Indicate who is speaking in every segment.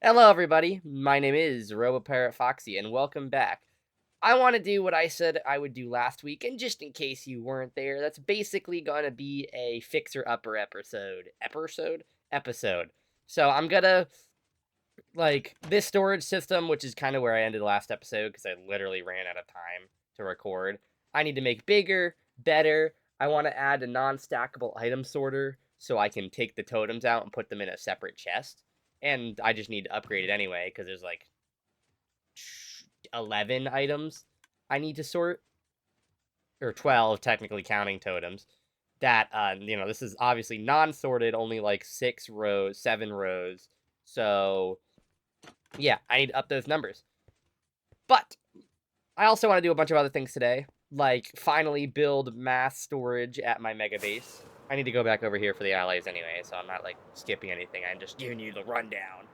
Speaker 1: Hello, everybody. My name is RoboParrot Foxy, and welcome back. I want to do what I said I would do last week, and just in case you weren't there, that's basically going to be a fixer-upper episode. So I'm gonna this storage system, which is kind of where I ended the last episode because I literally ran out of time to record. I need to make bigger, better. I want to add a non-stackable item sorter so I can take the totems out and put them in a separate chest. And I just need to upgrade it anyway because there's like 11 items I need to sort, or 12 technically counting totems. That this is obviously non-sorted, only like 6 rows, 7 rows. So yeah, I need to up those numbers. But I also want to do a bunch of other things today, like finally build mass storage at my mega base. I need to go back over here for the allies anyway, so I'm not like skipping anything. I'm just giving you the rundown.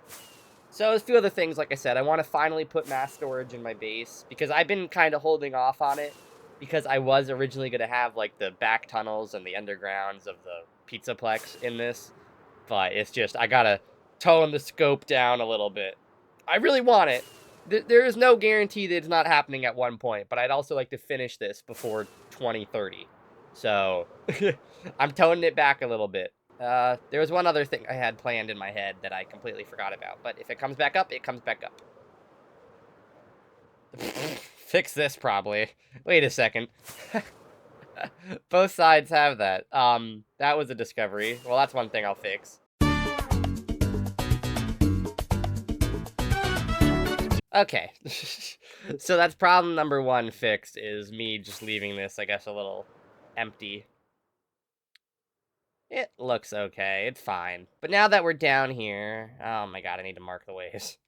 Speaker 1: So there's a few other things, like I said. I want to finally put mass storage in my base because I've been kind of holding off on it because I was originally going to have like the back tunnels and the undergrounds of the Pizzaplex in this, but it's just I gotta tone the scope down a little bit. I really want it. There is no guarantee that it's not happening at one point, but I'd also like to finish this before 2030. So I'm toning it back a little bit. There was one other thing I had planned in my head that I completely forgot about, but if it comes back up, it comes back up. Fix this, probably. Wait a second. Both sides have that. That was a discovery. Well, that's one thing I'll fix. Okay. So that's problem number one fixed, is me just leaving this, I guess, a little empty. It looks okay. It's fine. But now that we're down here... Oh my god, I need to mark the ways.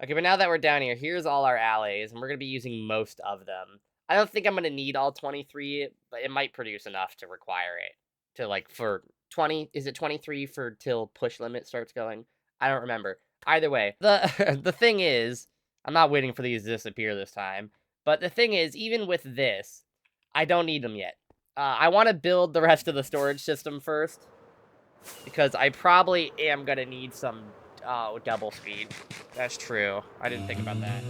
Speaker 1: Okay, but now that we're down here, here's all our allies, and we're going to be using most of them. I don't think I'm going to need all 23, but it might produce enough to require it. To, like, for 20... Is it 23 for till push limit starts going? I don't remember. Either way, the thing is... I'm not waiting for these to disappear this time. But the thing is, even with this, I don't need them yet. I want to build the rest of the storage system first. Because I probably am going to need some double speed. That's true. I didn't think about that.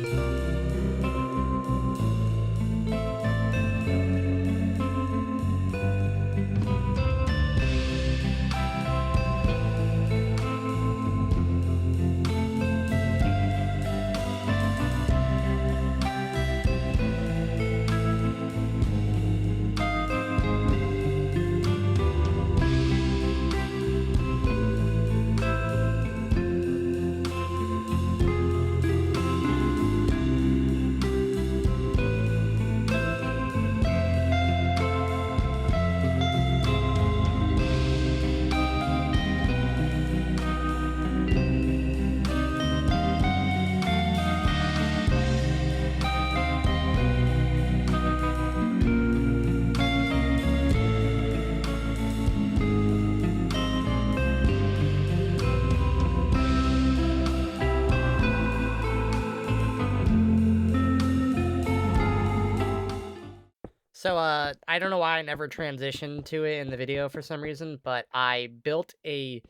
Speaker 1: So, I don't know why I never transitioned to it in the video for some reason, but I built a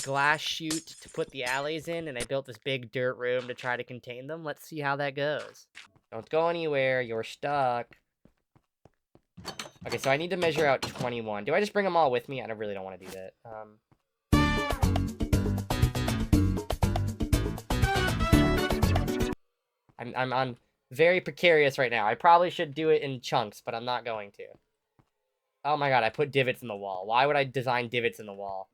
Speaker 1: glass chute to put the alleys in, and I built this big dirt room to try to contain them. Let's see how that goes. Don't go anywhere, you're stuck. Okay, so I need to measure out 21. Do I just bring them all with me? I really don't want to do that. I'm on very precarious right now. I probably should do it in chunks, but I'm not going to. Oh my god, I put divots in the wall. Why would I design divots in the wall?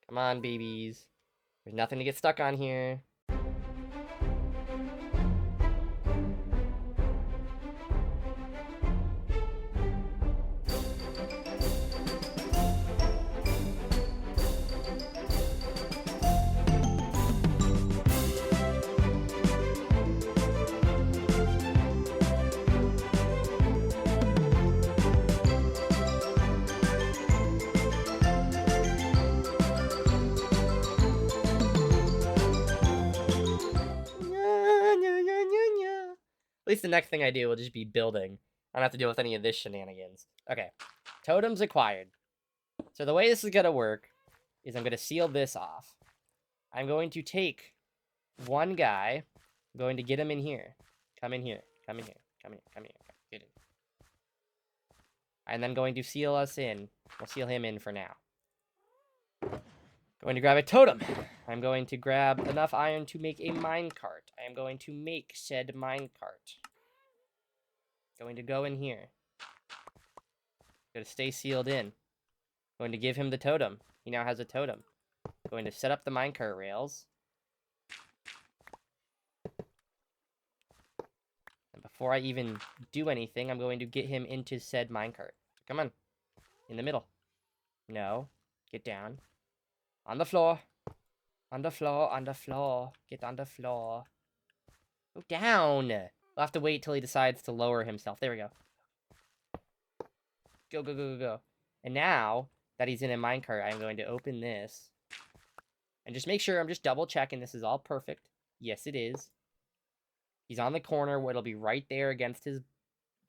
Speaker 1: Come on, babies. There's nothing to get stuck on here. At least the next thing I do will just be building. I don't have to deal with any of this shenanigans. Okay. Totems acquired. So the way this is going to work is I'm going to seal this off. I'm going to take one guy. I'm going to get him in here. Come in here. Come in here. Come in here. Come in here. Get in. I'm then going to seal us in. We'll seal him in for now. Going to grab a totem. I'm going to grab enough iron to make a minecart. I am going to make said minecart. Going to go in here. Going to stay sealed in. Going to give him the totem. He now has a totem. Going to set up the minecart rails. And before I even do anything, I'm going to get him into said minecart. Come on. In the middle. No. Get down. On the floor. On the floor. On the floor. Get on the floor. Go down. We'll have to wait till he decides to lower himself. There we go. Go, go, go, go, go. And now that he's in a minecart, I'm going to open this. And just make sure, I'm just double checking this is all perfect. Yes, it is. He's on the corner where it'll be right there against his...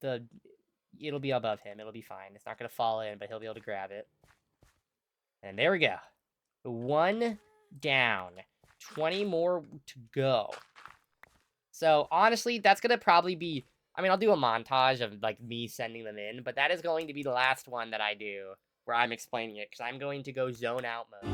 Speaker 1: It'll be above him. It'll be fine. It's not going to fall in, but he'll be able to grab it. And there we go. 1 down. 20 more to go. So, honestly, that's going to probably be... I mean, I'll do a montage of, like, me sending them in, but that is going to be the last one that I do where I'm explaining it, because I'm going to go zone out mode.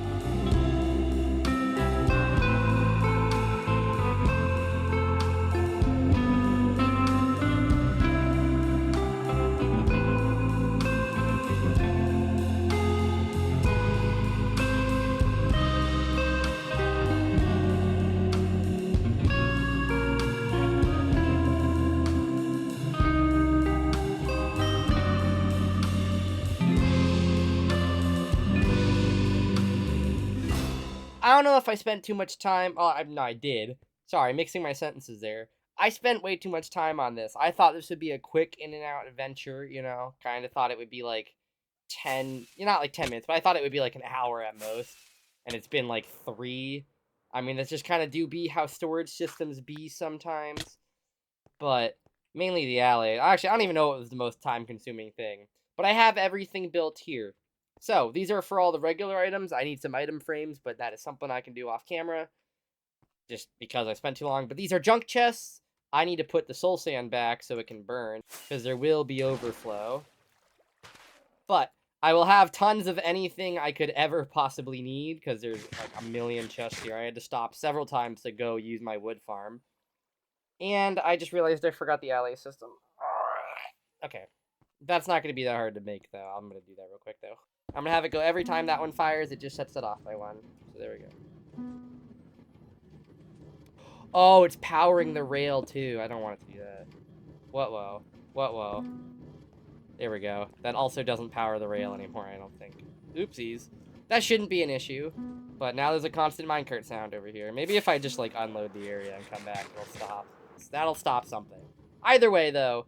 Speaker 1: I don't know if I spent too much time. Oh, no, I did. Sorry, mixing my sentences there. I spent way too much time on this. I thought this would be a quick in and out adventure, you know. Kind of thought it would be like 10, not like 10 minutes, but I thought it would be like an hour at most. And it's been like 3. I mean, that's just kind of do be how storage systems be sometimes. But mainly the alley. Actually, I don't even know what was the most time consuming thing. But I have everything built here. So, these are for all the regular items. I need some item frames, but that is something I can do off camera. Just because I spent too long. But these are junk chests. I need to put the soul sand back so it can burn, because there will be overflow. But I will have tons of anything I could ever possibly need, because there's like a million chests here. I had to stop several times to go use my wood farm. And I just realized I forgot the alley system. Okay. That's not going to be that hard to make, though. I'm going to do that real quick, though. I'm going to have it go every time that one fires, it just sets it off by 1. So there we go. Oh, it's powering the rail, too. I don't want it to do that. What-whoa. What-whoa. There we go. That also doesn't power the rail anymore, I don't think. Oopsies. That shouldn't be an issue. But now there's a constant minecart sound over here. Maybe if I just, like, unload the area and come back, it'll stop. That'll stop something. Either way, though,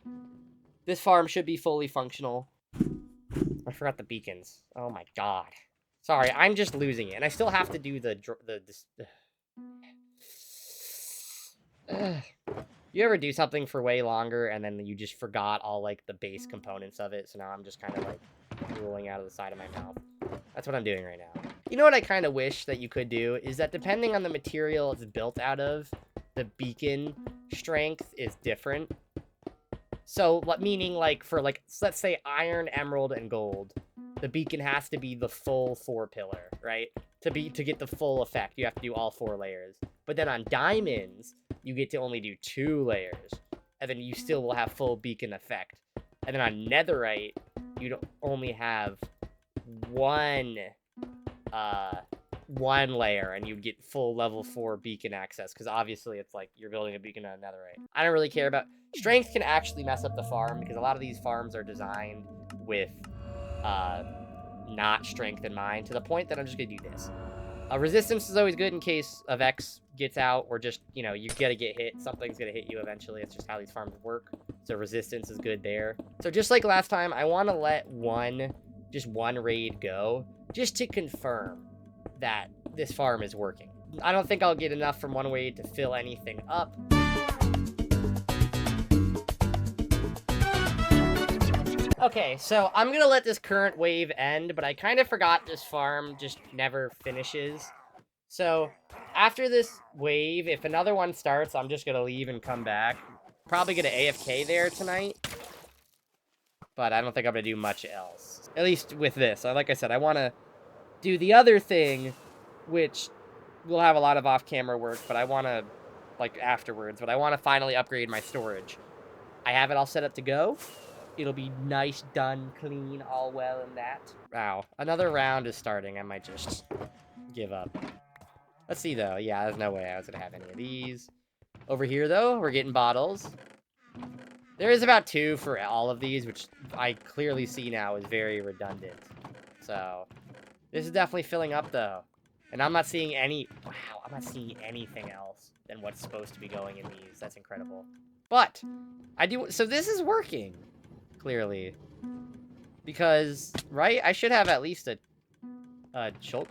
Speaker 1: this farm should be fully functional. I forgot the beacons. Oh my god. Sorry, I'm just losing it. And I still have to do You ever do something for way longer and then you just forgot all, like, the base components of it? So now I'm just kind of, like, drooling out of the side of my mouth. That's what I'm doing right now. You know what I kind of wish that you could do? Is that depending on the material it's built out of, the beacon strength is different. So, meaning, like, for, like, let's say iron, emerald, and gold, the beacon has to be the full 4-pillar, right? To get the full effect, you have to do all 4 layers. But then on diamonds, you get to only do 2 layers, and then you still will have full beacon effect. And then on netherite, you only have one layer, and you get full level 4 beacon access, because obviously it's like you're building a beacon on netherite. I don't really care about... Strength can actually mess up the farm, because a lot of these farms are designed with not strength in mind, to the point that I'm just going to do this. Resistance is always good in case of X gets out, or just, you know, you gotta get hit. Something's gonna hit you eventually. It's just how these farms work. So resistance is good there. So just like last time, I want to let just one raid go, just to confirm that this farm is working. I don't think I'll get enough from one raid to fill anything up. Okay, so I'm gonna let this current wave end, but I kind of forgot this farm just never finishes. So after this wave, if another one starts, I'm just gonna leave and come back. Probably gonna AFK there tonight, but I don't think I'm gonna do much else. At least with this. Like I said, I want to do the other thing, which will have a lot of off-camera work, but I want to, like, afterwards, but I want to finally upgrade my storage. I have it all set up to go. It'll be nice, done, clean, all well in that. Wow, another round is starting. I might just give up. Let's see, though. Yeah, there's no way I was going to have any of these. Over here, though, we're getting bottles. There is about 2 for all of these, which I clearly see now is very redundant. So, this is definitely filling up, though. And I'm not seeing any... Wow, I'm not seeing anything else than what's supposed to be going in these. That's incredible. But, I do... So this is working, clearly. Because, right? I should have at least a choke.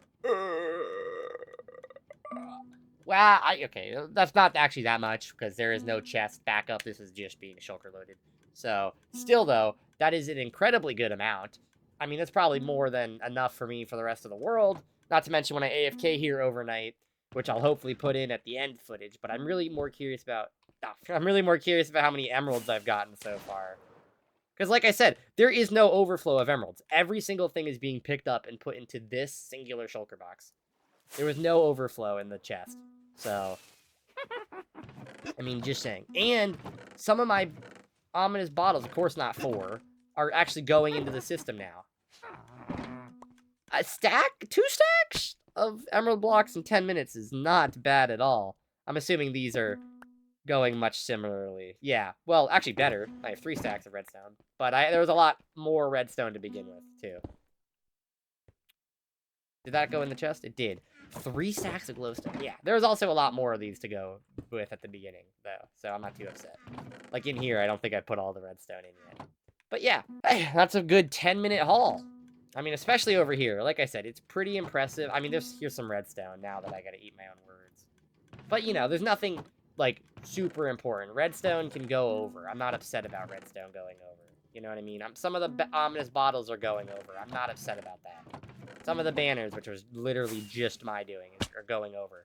Speaker 1: Wow, okay, that's not actually that much, because there is no chest backup. This is just being shulker loaded. So, still, though, that is an incredibly good amount. I mean, that's probably more than enough for me for the rest of the world. Not to mention when I AFK here overnight, which I'll hopefully put in at the end footage. But I'm really more curious about... I'm really more curious about how many emeralds I've gotten so far. Because, like I said, there is no overflow of emeralds. Every single thing is being picked up and put into this singular shulker box. There was no overflow in the chest. So, I mean, just saying. And some of my ominous bottles, of course not 4, are actually going into the system now. A stack? 2 stacks of emerald blocks in 10 minutes is not bad at all. I'm assuming these are going much similarly. Yeah, well, actually better. I have 3 stacks of redstone. But there was a lot more redstone to begin with, too. Did that go in the chest? It did. 3 stacks of glowstone. Yeah, there's also a lot more of these to go with at the beginning, though, so I'm not too upset. Like, in here, I don't think I put all the redstone in yet. But yeah, that's a good 10-minute haul. I mean, especially over here. Like I said, it's pretty impressive. I mean, here's some redstone now that I gotta eat my own words. But, you know, there's nothing, like, super important. Redstone can go over. I'm not upset about redstone going over. You know what I mean? Some of the ominous bottles are going over. I'm not upset about that. Some of the banners, which was literally just my doing, are going over.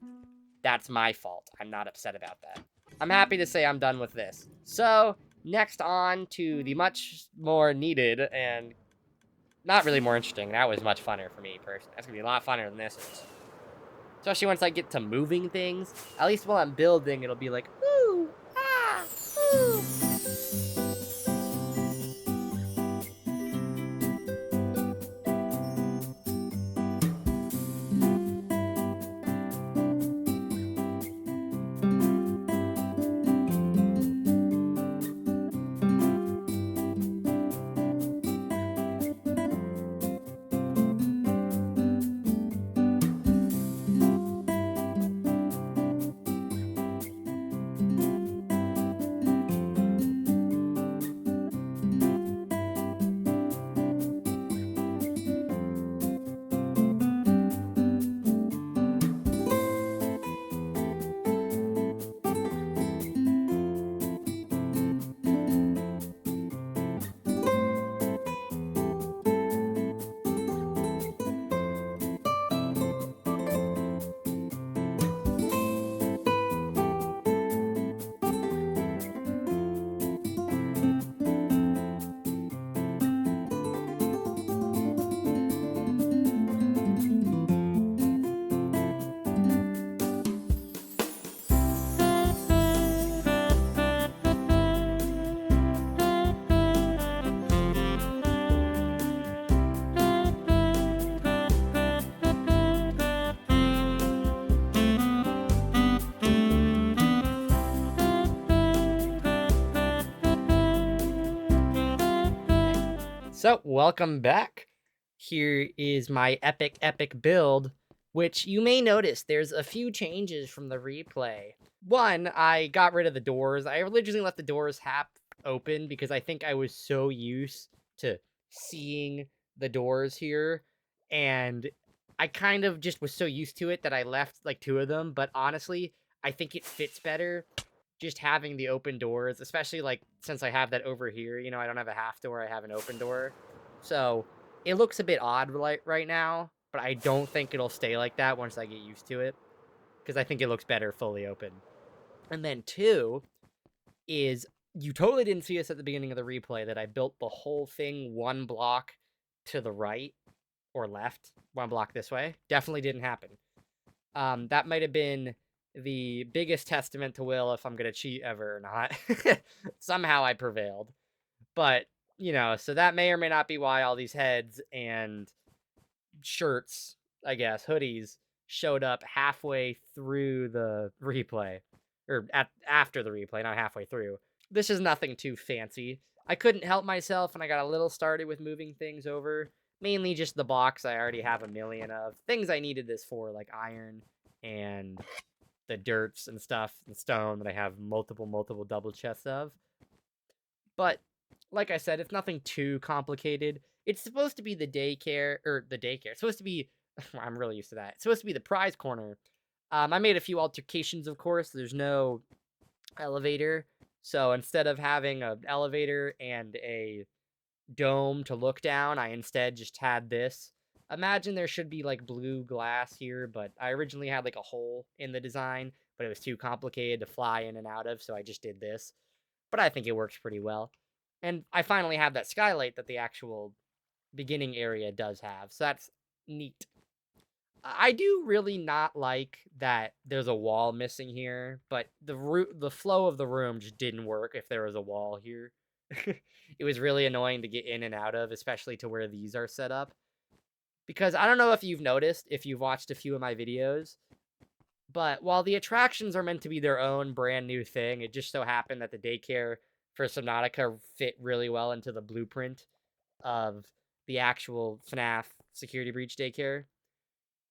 Speaker 1: That's my fault. I'm not upset about that. I'm happy to say I'm done with this. So, next on to the much more needed and not really more interesting. That was much funner for me, personally. That's going to be a lot funner than this is. Especially once I get to moving things. At least while I'm building, it'll be like, woo, ah, woo. So, welcome back. Here is my epic build, which you may notice there's a few changes from the replay. One, I got rid of the doors. I originally left the doors half open because I think I was so used to seeing the doors here, and I kind of just was so used to it that I left like 2 of them, but honestly, I think it fits better just having the open doors, especially like since I have that over here, I don't have a half door, I have an open door. So it looks a bit odd like right now, but I don't think it'll stay like that once I get used to it because I think it looks better fully open. And then two is you totally didn't see us at the beginning of the replay that I built the whole thing one block to the right or left, one block this way. Definitely didn't happen. That might have been the biggest testament to Will if I'm going to cheat ever or not. Somehow I prevailed. But, so that may or may not be why all these heads and shirts, I guess, hoodies, showed up halfway through the replay. Or after the replay, not halfway through. This is nothing too fancy. I couldn't help myself, and I got a little started with moving things over. Mainly just the box I already have a million of. Things I needed this for, like iron and the dirts and stuff, and stone that I have multiple double chests of. But, like I said, it's nothing too complicated. It's supposed to be the daycare. It's supposed to be, I'm really used to that. It's supposed to be the prize corner. I made a few alterations, of course. There's no elevator. So instead of having an elevator and a dome to look down, I instead just had this. Imagine there should be like blue glass here, but I originally had like a hole in the design, but it was too complicated to fly in and out of, so I just did this. But I think it works pretty well. And I finally have that skylight that the actual beginning area does have, so that's neat. I do really not like that there's a wall missing here, but the flow of the room just didn't work if there was a wall here. It was really annoying to get in and out of, especially to where these are set up. Because I don't know if you've noticed, if you've watched a few of my videos, but while the attractions are meant to be their own brand new thing, it just so happened that the daycare for Subnautica fit really well into the blueprint of the actual FNAF Security Breach daycare.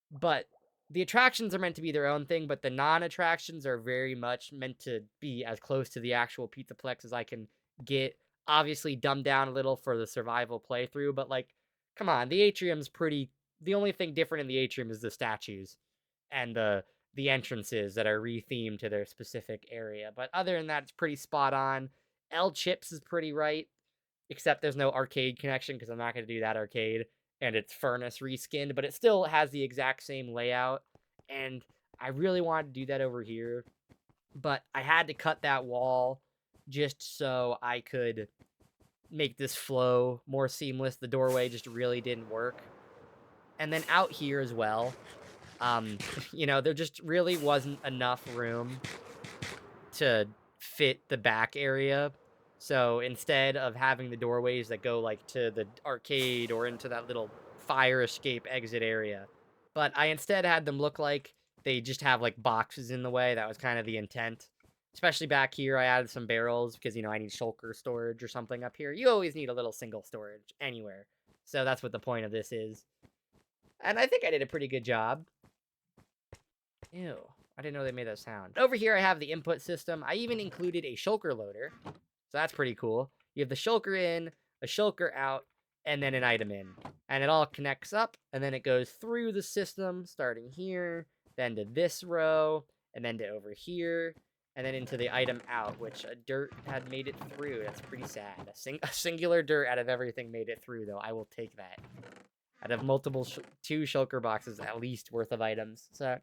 Speaker 1: But the attractions are meant to be their own thing, but the non-attractions are very much meant to be as close to the actual Pizzaplex as I can get. Obviously dumbed down a little for the survival playthrough, but like, come on, the atrium's pretty. The only thing different in the atrium is the statues and the entrances that are rethemed to their specific area. But other than that, it's pretty spot on. L Chips is pretty right, except there's no arcade connection because I'm not going to do that arcade, and it's furnace reskinned, but it still has the exact same layout. And I really wanted to do that over here, but I had to cut that wall just so I could make this flow more seamless. The doorway just really didn't work. And then out here as well, there just really wasn't enough room to fit the back area. So instead of having the doorways that go like to the arcade or into that little fire escape exit area, but I instead had them look like they just have like boxes in the way. That was kind of the intent. Especially back here, I added some barrels because, I need shulker storage or something up here. You always need a little single storage anywhere. So that's what the point of this is. And I think I did a pretty good job. Ew. I didn't know they made that sound. Over here, I have the input system. I even included a shulker loader. So that's pretty cool. You have the shulker in, a shulker out, and then an item in. And it all connects up, and then it goes through the system, starting here, then to this row, and then to over here, and then into the item out, which a dirt had made it through. That's pretty sad. A singular dirt out of everything made it through, though. I will take that. Out of multiple, 2 shulker boxes at least worth of items. So,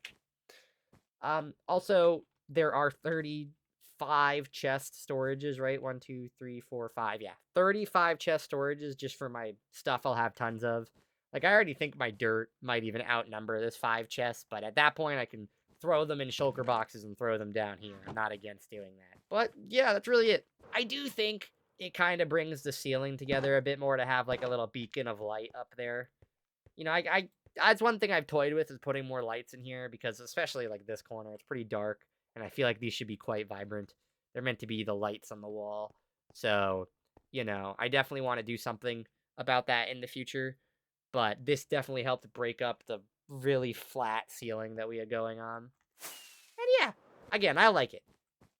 Speaker 1: also, there are 35 chest storages, right? 1, 2, 3, 4, 5. Yeah, 35 chest storages just for my stuff I'll have tons of. Like, I already think my dirt might even outnumber this 5 chests, but at that point, I can throw them in shulker boxes and throw them down here. I'm not against doing that. But, yeah, that's really it. I do think it kind of brings the ceiling together a bit more to have, like, a little beacon of light up there. That's one thing I've toyed with is putting more lights in here because especially like this corner, it's pretty dark and I feel like these should be quite vibrant. They're meant to be the lights on the wall. So, I definitely want to do something about that in the future, but this definitely helped break up the really flat ceiling that we had going on. And yeah, again, I like it.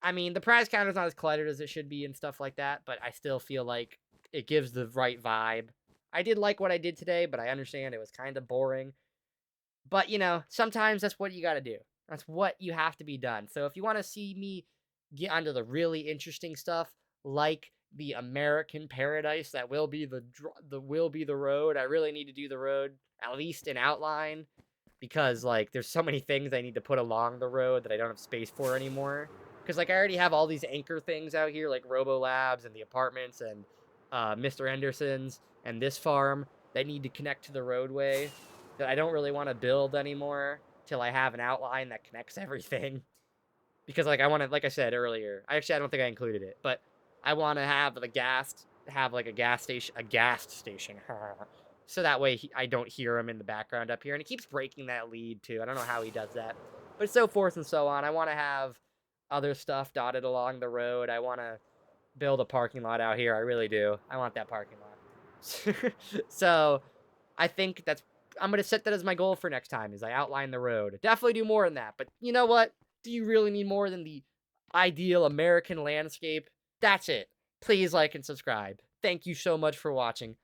Speaker 1: I mean, the prize counter's not as cluttered as it should be and stuff like that, but I still feel like it gives the right vibe. I did like what I did today, but I understand it was kind of boring. But, sometimes that's what you got to do. That's what you have to be done. So if you want to see me get onto the really interesting stuff, like the American paradise that will be the road. I really need to do the road, at least in outline, because like there's so many things I need to put along the road that I don't have space for anymore. Because like I already have all these anchor things out here, like Robo Labs and the apartments and Mr. Henderson's and this farm that need to connect to the roadway that I don't really want to build anymore till I have an outline that connects everything. Because like I want to, like I said earlier, I don't think I included it, but I want to have like a gas station, so that way I don't hear him in the background up here, and he keeps breaking that lead too. I don't know how he does that, but so forth and so on. I want to have other stuff dotted along the road. I want to build a parking lot out here. I really do. I want that parking lot. So I think I'm gonna set that as my goal for next time. Is I outline the road. Definitely do more than that. But you know what? Do you really need more than the ideal American landscape? That's it. Please like and subscribe. Thank you so much for watching.